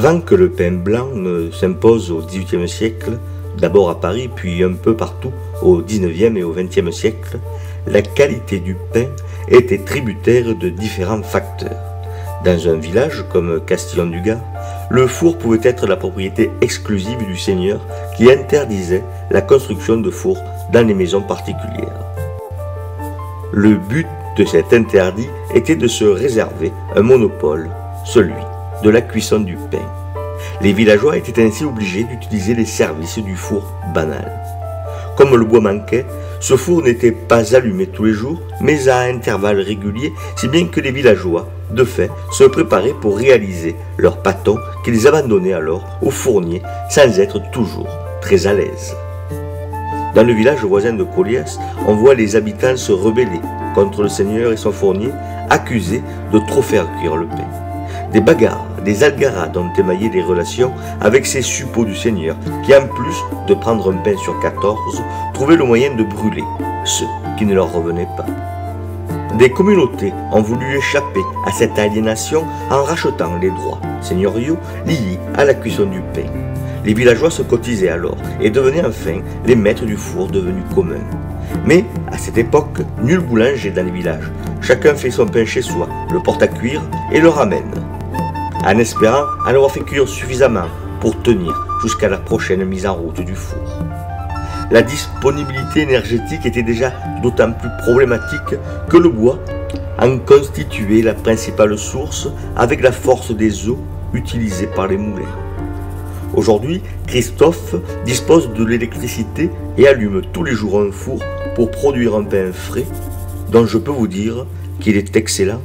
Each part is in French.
Avant que le pain blanc ne s'impose au XVIIIe siècle, d'abord à Paris puis un peu partout au XIXe et au XXe siècle, la qualité du pain était tributaire de différents facteurs. Dans un village comme Castillon-du-Gard, le four pouvait être la propriété exclusive du seigneur qui interdisait la construction de fours dans les maisons particulières. Le but de cet interdit était de se réserver un monopole, celui de la cuisson du pain. Les villageois étaient ainsi obligés d'utiliser les services du four banal. Comme le bois manquait, ce four n'était pas allumé tous les jours, mais à intervalles réguliers, si bien que les villageois, de fait, se préparaient pour réaliser leurs pâtons qu'ils abandonnaient alors au fournier sans être toujours très à l'aise. Dans le village voisin de Colliès, on voit les habitants se rebeller contre le seigneur et son fournier, accusés de trop faire cuire le pain. Des bagarres, des algarades ont émaillé les relations avec ces suppôts du seigneur qui, en plus de prendre un pain sur 14, trouvaient le moyen de brûler ceux qui ne leur revenaient pas. Des communautés ont voulu échapper à cette aliénation en rachetant les droits seigneuriaux liés à la cuisson du pain. Les villageois se cotisaient alors et devenaient enfin les maîtres du four devenu commun. Mais à cette époque, nul boulanger dans les villages. Chacun fait son pain chez soi, le porte à cuire et le ramène, en espérant en avoir fait cuire suffisamment pour tenir jusqu'à la prochaine mise en route du four. La disponibilité énergétique était déjà d'autant plus problématique que le bois en constituait la principale source avec la force des eaux utilisées par les moulins. Aujourd'hui, Christophe dispose de l'électricité et allume tous les jours un four pour produire un pain frais dont je peux vous dire qu'il est excellent.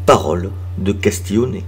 Parole de Castillonnais.